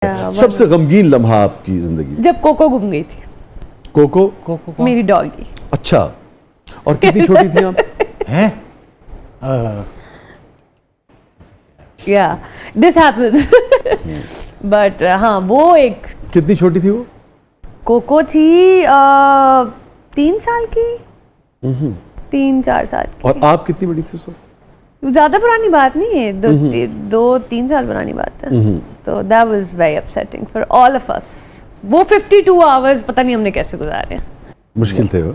सबसे गमगीन लम्हा आपकी जिंदगी में? जब कोको गुम गई थी। कोको मेरी डॉगी। अच्छा, और कितनी छोटी थी आप? हैं? या दिस हैपेंस बट हाँ वो एक कितनी छोटी थी वो? कोको थी 3 साल की, 3-4 साल की। और आप कितनी बड़ी थी उस वक्त? ज्यादा पुरानी बात नहीं है, 2-3 साल पुरानी बात है। तो that was very upsetting for all of us. वो 52 आवर्स पता नहीं हमने कैसे गुजारे। मुश्किल थे वो?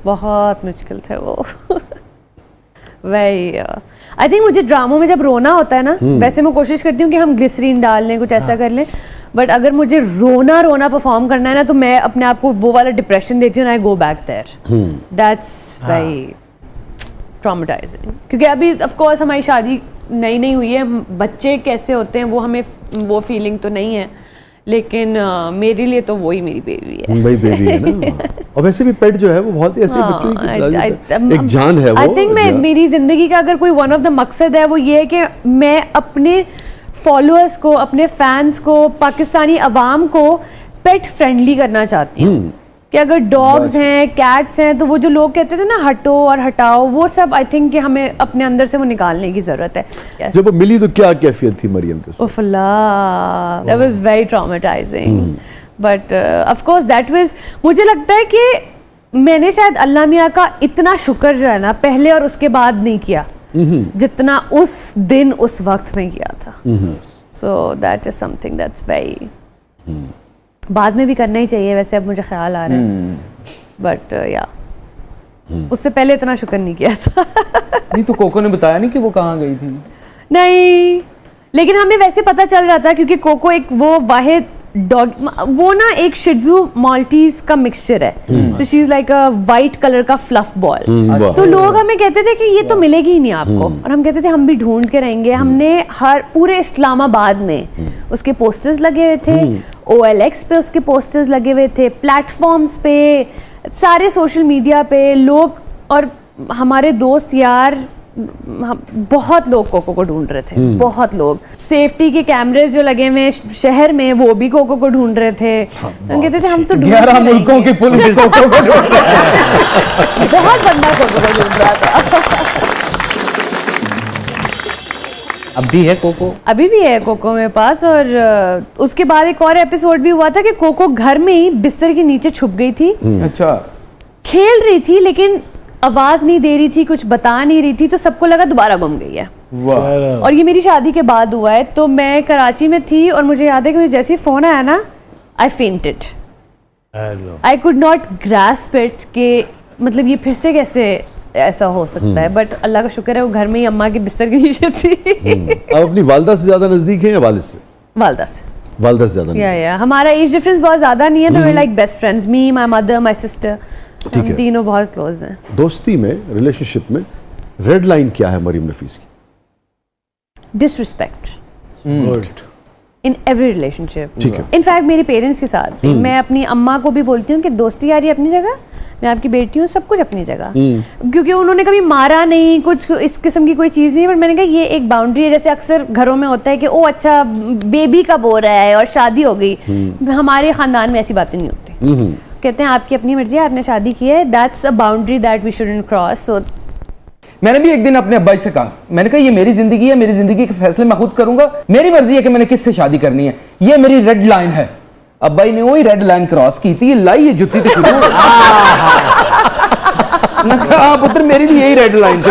बहुत मुश्किल थे वो वही आई थिंक मुझे ड्रामों में जब रोना होता है ना, वैसे मैं कोशिश करती हूँ कि हम ग्लिसरीन डाल लें, कुछ ऐसा कर लें, बट अगर मुझे रोना परफॉर्म करना है ना, तो मैं अपने आप को वो वाला डिप्रेशन देती हूँ, I go back there. That's very traumatising. क्योंकि अभी ऑफ कोर्स हमारी शादी नई हुई है, बच्चे कैसे होते हैं वो हमें वो फीलिंग तो नहीं है, लेकिन मेरे लिए तो वही मेरी बेबी है। वही बेबी है ना। और वैसे भी पेट जो है वो बहुत ही ऐसे बच्चों की एक जान है वो। आई थिंक मेरी जिंदगी का अगर कोई वन ऑफ द मकसद है वो ये है कि मैं अपने फॉलोअर्स को, अपने फैंस को, पाकिस्तानी अवाम को पेट फ्रेंडली करना चाहती हूँ। कि अगर डॉग्स हैं, कैट्स हैं, तो वो जो लोग कहते थे ना हटो और हटाओ, वो सब आई थिंक कि हमें अपने अंदर से वो निकालने की जरूरत है। जब वो मिली तो क्या कैफियत थी मरियम की? उफ अल्लाह, that was very traumatising, but of course that was, मुझे लगता है कि मैंने शायद अल्लाह मियाँ का इतना शुक्र जो है ना पहले और उसके बाद नहीं किया जितना उस दिन उस वक्त में किया था। So that is something that's very, बाद में भी करना ही चाहिए वैसे, अब मुझे ख्याल आ रहा है, बट या उससे पहले इतना शुक्र नहीं किया था। नहीं तो कोको ने बताया नहीं कि वो कहाँ गई थी? नहीं, लेकिन हमें वैसे पता चल जाता है क्योंकि कोको एक वो वाहिद डॉग, वो ना एक शिट्जू माल्टीज का मिक्सचर है, so she is like a white colour का फ्लफ बॉल। तो लोग हमें कहते थे कि ये तो मिलेगी ही नहीं आपको, और हम कहते थे हम भी ढूंढ के रहेंगे। हमने हर पूरे इस्लामाबाद में उसके पोस्टर्स लगे हुए थे, OLX पे उसके पोस्टर्स लगे हुए थे, प्लेटफॉर्म्स पे, सारे सोशल मीडिया पे लोग, और हमारे दोस्त यार बहुत लोग कोको को ढूंढ रहे थे, बहुत लोग। सेफ्टी के कैमरे जो लगे हुए शहर में वो भी कोको को ढूंढ रहे थे। हम कहते थे हम तो 11 मुल्कों की पुलिस कोको को ढूंढ रही है। बहुत बंदा कोको को ढूंढ रहा था। अब भी है कोको? अभी भी है कोको मेरे पास। और उसके बाद एक और एपिसोड भी हुआ था कि कोको घर में ही बिस्तर के नीचे छुप गई थी। अच्छा। खेल रही थी लेकिन आवाज नहीं दे रही थी, कुछ बता नहीं रही थी, तो सबको लगा दोबारा गुम गई है। वाह। और ये मेरी शादी के बाद हुआ है। तो मैं कराची में थी और मुझे याद है कि जैसे ही फोन आया ना, I fainted. I could not grasp it कि मतलब ये फिर से कैसे ऐसा हो सकता है, बट अल्लाह का शुक्र है वो घर में ही अम्मा के बिस्तर के नीचे थी। अब अपनी वालिदा से ज्यादा नजदीक है या वालिद से? वालिदा से। वालिदा से ज्यादा? या हमारा एज डिफरेंस बहुत ज्यादा नहीं है, तो we like best friends, me, my mother, my sister, हम तीनों बहुत क्लोज हैं। दोस्ती में, रिलेशनशिप में रेड लाइन क्या है मरीम नफीस की? Disrespect in every relationship. ठीक है। इनफैक्ट मेरे पेरेंट्स के साथ भी मैं अपनी अम्मा को भी बोलती हूँ कि दोस्ती यारी अपनी जगह, मैं आपकी बेटी हूँ, सब कुछ अपनी जगह। क्योंकि उन्होंने कभी मारा नहीं, कुछ इस किस्म की कोई चीज़ नहीं, बट मैंने कहा ये एक बाउंड्री है। जैसे अक्सर घरों में होता है कि ओ अच्छा बेबी कब हो रहा है और शादी हो गई, हमारे ख़ानदान में ऐसी बातें नहीं होती। कहते हैं आपकी अपनी मर्जी है, आपने शादी की है, that's a boundary that we shouldn't cross. So मैंने भी एक दिन अपने अब्बाई से कहा, मैंने कहा ये मेरी जिंदगी है, मेरी जिंदगी के फैसले मैं खुद करूंगा, मेरी मर्जी है कि मैंने किससे शादी करनी है, ये मेरी रेड लाइन है। अब्बाई ने वही रेड लाइन क्रॉस की थी, लाई ये जुत्ती तो शुरू मैं कहा पुत्र मेरी भी यही रेड लाइन थी।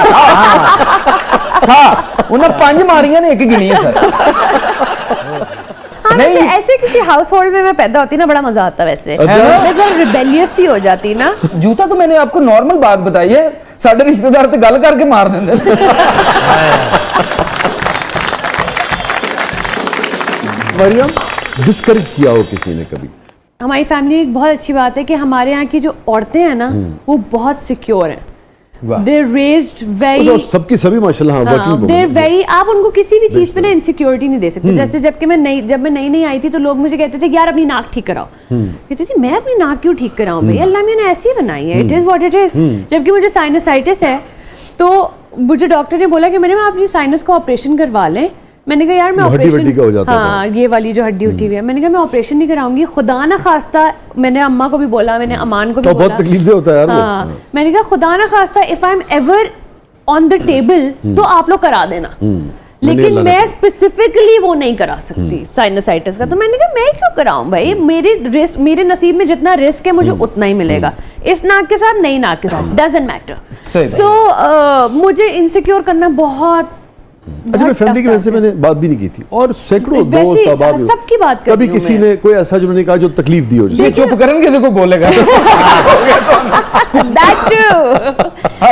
हाँ उन्हें 5 मारियां ने एक गिनी है सर। नहीं ऐसे किसी हाउस होल्ड में मैं पैदा होती ना, बड़ा मजा आता वैसे, रिबेलियस सी हो जाती ना। जूता तो मैंने आपको नॉर्मल बात बताई है, साढ़े रिश्तेदार तो गल करके मार देंगे। मरियम, डिस्करेज किया हो किसी ने कभी? हमारी फैमिली एक बहुत अच्छी बात है कि हमारे यहाँ की जो औरतें हैं ना वो बहुत सिक्योर हैं। They're raised very, सबकी सभी माशाल्लाह वर्किंग they're very, आप उनको किसी भी चीज पे ना इनसिक्योरिटी नहीं दे सकते। जैसे जब मैं नई आई थी तो लोग मुझे कहते थे यार अपनी नाक ठीक कराओ। कहती थी मैं अपनी नाक क्यों ठीक कराऊं भाई, अल्लाह ने ऐसी ही बनाई है, it is what it is. जबकि मुझे साइनसाइटिस है, तो मुझे डॉक्टर ने बोला कि मैंने आप अपनी साइनस का ऑपरेशन करवा लें, मैंने कहा यार मैं हड्डी ऑपरेशन, वड्डी का हो जाता हाँ ये वाली जो हड्डी उठी हुई है, मैंने कहा मैं ऑपरेशन नहीं कराऊंगी, खुदा ना खास्ता, मैंने अम्मा को भी बोला, मैंने अमान को भी तो बोला, बहुत तकलीफ दे होता है यार वो। हाँ मैंने कहा खुदा ना खास्ता if I am ever on the table तो आप लोग करा देना, लेकिन मैं स्पेसिफिकली वो नहीं करा सकती साइनसाइटिस का। तो मैंने कहा मैं क्यों कराऊं भाई, मेरे नसीब में जितना रिस्क है मुझे उतना ही मिलेगा, इस नाक के साथ नई नाक के साथ डजंट मैटर। सो मुझे इनसिक्योर करना बहुत अच्छा, मैं फैमिली की वजह से मैंने बात भी नहीं की थी, और सैकड़ों दोस्त अहबाब सबकी बात कभी किसी ने कोई ऐसा जो मैंने कहा जो तकलीफ दी हो, ये चुप करेंगे देखो बोलेगा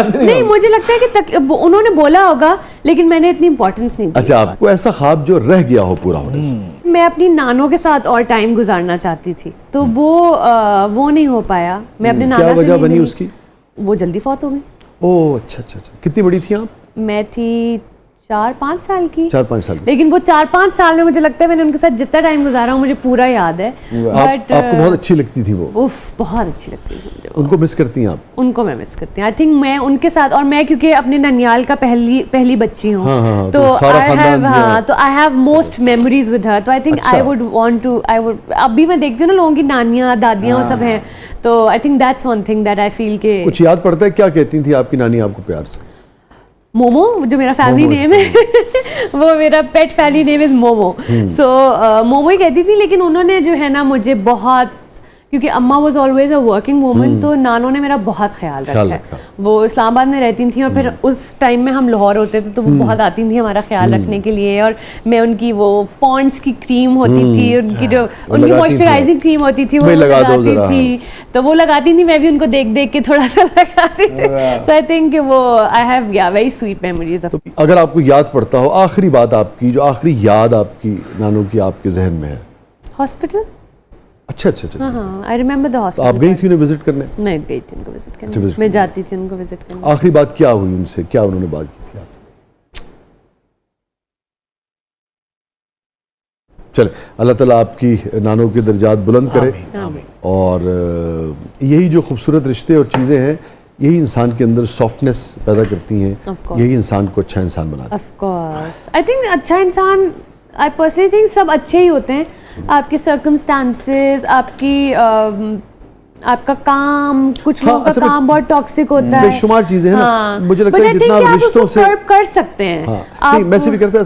नहीं मुझे लगता है कि उन्होंने बोला होगा लेकिन मैंने इतनी इंपॉर्टेंस नहीं दी। अच्छा, आपको ऐसा ख्वाब जो रह गया हो पूरा होने से? मैं अपनी नानों के साथ और टाइम गुजारना चाहती थी, तो वो नहीं हो पाया। मैं अपने नाना क्या से वजह नहीं बनी मिली। उसकी? वो जल्दी फौत हो गई। ओह अच्छा अच्छा अच्छा। कितनी बड़ी थी आप? मैं थी 4-5 साल की। 4-5 साल की। लेकिन वो 4-5 साल में मुझे लगता है मैंने उनके साथ जितना टाइम गुजारा हूँ मुझे पूरा याद है। बट आपको बहुत अच्छी लगती थी वो? उफ, बहुत अच्छी लगती थी मुझे वो। उनको मिस करती हैं आप? उनको मैं मिस करती हूँ। आई थिंक मैं उनके साथ, और मैं क्योंकि अपने ननियाल का पहली बच्ची हूँ, हाँ, तो सारा खानदान जो है। तो I have most memories with her. तो आई थिंक अच्छा। आई वुड वांट टू, अभी मैं देखती हूँ ना लोगों की नानियाँ दादियाँ वो सब हैं, तो I think that's one thing that I feel के। कुछ याद पड़ता है क्या कहती थी आपकी नानी आपको प्यार से? मोमो, जो मेरा फैमिली नेम है वो मेरा पेट फैमिली नेम इज मोमो। सो मोमो ही कहती थी, लेकिन उन्होंने जो है ना मुझे बहुत, क्योंकि अम्मा was always a working woman, तो नानों ने मेरा बहुत ख्याल रखा है। वो इस्लामाबाद में रहती थी और फिर उस टाइम में हम लाहौर होते थे, तो वो बहुत आती थी हमारा ख्याल रखने के लिए। और मैं उनकी वो पॉन्ड्स की क्रीम होती थी, उनकी जो उनकी मॉइस्चराइजिंग क्रीम होती थी वो लगाती थी, तो वो लगाती थी, मैं भी उनको देख देख के थोड़ा सा लगाती थी। सो आई थिंक वो I have very sweet memories of. अगर आपको याद पड़ता हो आखिरी बात आपकी, जो आखिरी याद आपकी नानों की आपके जहन में है? हॉस्पिटल। अच्छा अच्छा अच्छा। हाँ, आई रिमेंबर द हॉस्पिटल। आप गई थी उन्हें विजिट करने? नहीं गई थी उनको विजिट करने, visit मैं जाती थी उनको विजिट करने। आखिरी बात क्या हुई उनसे, क्या उन्होंने बात की थी आप? चले, अल्लाह ताला आपकी नानों के दर्जात बुलंद करे, और यही जो खूबसूरत रिश्ते और चीज़ें हैं, यही इंसान के अंदर सॉफ्टनेस पैदा करती हैं, यही इंसान को अच्छा इंसान बनाती है। ऑफ कोर्स, आई थिंक अच्छा इंसान, आई पर्सनली थिंक सब अच्छे ही होते हैं। आपके सर्कमस्टांसेस, आपका काम, कुछ लोगों का काम बहुत टॉक्सिक होता है, बेशुमार चीजें हैं ना। मुझे लगता है जितना आप रिश्तों से कर सकते हैं। नहीं, मैं सिर्फ कहता हूं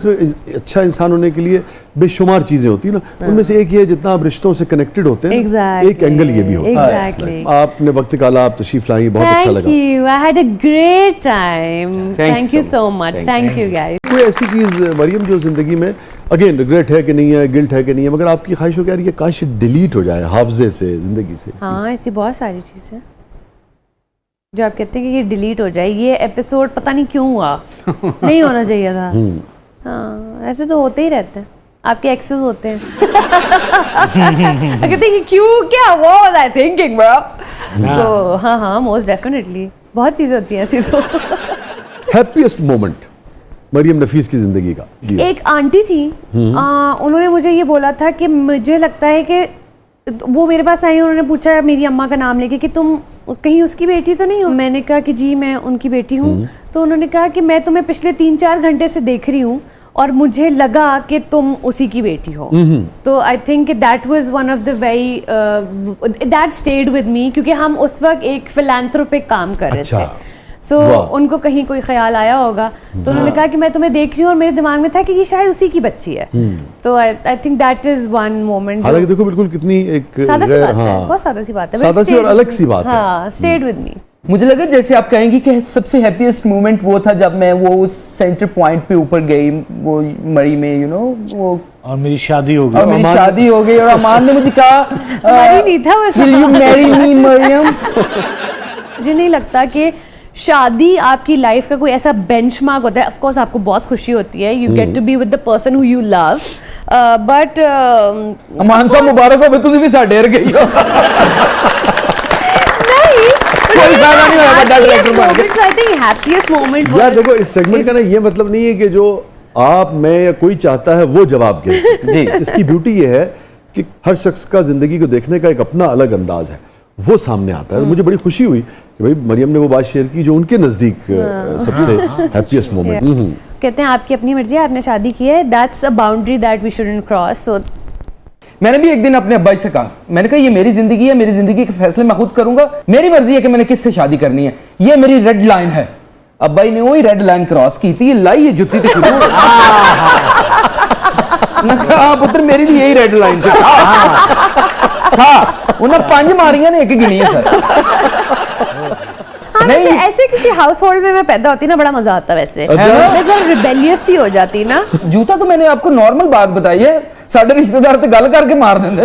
अच्छा इंसान होने के लिए बेशुमार चीजें होती है ना, उनमें से एक ये जितना आप रिश्तों से कनेक्टेड होते हैं, एक एंगल ये भी होता है। आपने वक्त निकाला, आप तशरीफ लाई, बहुत अच्छा लगा। Thank you, I had a great time, thank you so much, thank you guys. कोई ऐसी चीज मरियम जो जिंदगी में अगेन रिग्रेट है कि नहीं है, गिल्ट है कि नहीं है, मगर आपकी ख्वाहिश हो कि यार ये काश डिलीट हो जाए हाफजे से, जिंदगी से? हाँ, ऐसी बहुत सारी चीज़ें जो आप कहते हैं कि ये डिलीट हो जाए। ये एपिसोड पता नहीं क्यों हुआ, नहीं होना चाहिए था। हाँ, ऐसे तो होते ही रहते हैं, आपके एक्सेस होते हैं। कहते हैं कि क्यों, क्या वाज आई थिंकिंग ब्रो। तो हाँ, मोस्ट डेफिनेटली बहुत चीज़ें होती हैं ऐसी। तो हैप्पीएस्ट मोमेंट मरियम नफीस की जिंदगी का? एक आंटी थी, उन्होंने मुझे ये बोला था कि मुझे लगता है कि वो मेरे पास आई, उन्होंने पूछा मेरी अम्मा का नाम लेके कि तुम कहीं उसकी बेटी तो नहीं हो? मैंने कहा कि जी मैं उनकी बेटी हूँ। तो उन्होंने कहा कि मैं तुम्हें पिछले 3-4 घंटे से देख रही हूँ और मुझे लगा कि तुम उसी की बेटी हो। तो I think that was one of the very that stayed with me, क्योंकि हम उस वक्त एक फिलैंथ्रोपिक काम कर रहे थे। सो उनको कहीं कोई ख्याल आया होगा, तो उन्होंने कहा कि मैं तुम्हें देख रही हूँ, और मेरे दिमाग में था कि ये शायद उसी की बच्ची है। तो I think that is one moment. हालांकि देखो बिल्कुल कितनी एक सादा सी बात है, बहुत सादा सी बात है, सादा सी और अलग सी बात है। हाँ, स्टेड विद मी। मुझे लगा जैसे आप कहेंगी कि सबसे हैप्पीएस्ट मोमेंट वो था जब मैं वो उस सेंटर पॉइंट पे ऊपर गई, वो मरी में, यू नो, वो और मेरी शादी हो गई, और मेरी शादी हो गई, और अमान ने मुझे कहा नहीं था वो, will you marry me Mariam. मुझे नहीं लगता कि शादी आपकी लाइफ का कोई ऐसा बेंचमार्क होता है। ऑफ कोर्स आपको बहुत खुशी होती है, you get to be with the person who you love, but Aman साहब मुबारक हो, तुझे भी साथ डेर गई हो। कोई फायदा नहीं होगा डायरेक्टर बन के। आई थिंक हैप्पीएस्ट मोमेंट यार देखो, इस सेगमेंट का ना ये मतलब नहीं है कि जो आप, मैं या कोई चाहता है वो जवाब दे जी। इसकी ब्यूटी ये है कि हर शख्स का जिंदगी को देखने का एक अपना अलग अंदाज है, वो सामने आता है। तो मुझे बड़ी खुशी हुई कि भाई मरियम ने वो बात शेयर की जो उनके नजदीक सबसे हैप्पीएस्ट मोमेंट। कहते हैं आपकी अपनी मर्जी है, आपने शादी की है, that's a boundary that we shouldn't cross. So मैंने भी एक दिन अपने अब्बाई से कहा, मैंने कहा ये मेरी जिंदगी है, मेरी जिंदगी के फैसले मैं खुद करूंगा, मेरी मर्जी है कि मैंने किससे शादी करनी है, ये मेरी रेड लाइन है. अब्बाई ने वही रेड लाइन क्रॉस की थी, लाई ये जुत्ती तो शुरू मैं कहा पुत्र मेरी भी यही रेड लाइन थी. हाँ उन्हें 5 मारियां ने एक गिनी है सर. हाँ, नहीं। ऐसे किसी हाउस होल्ड में मैं पैदा होती ना, बड़ा मजा आता वैसे. है ना? मैं जरा रिबेलियस सी हो जाती ना. जूता तो मैंने आपको नॉर्मल बात बताई है, साढ़े रिश्तेदार तो गल करके मार देंगे.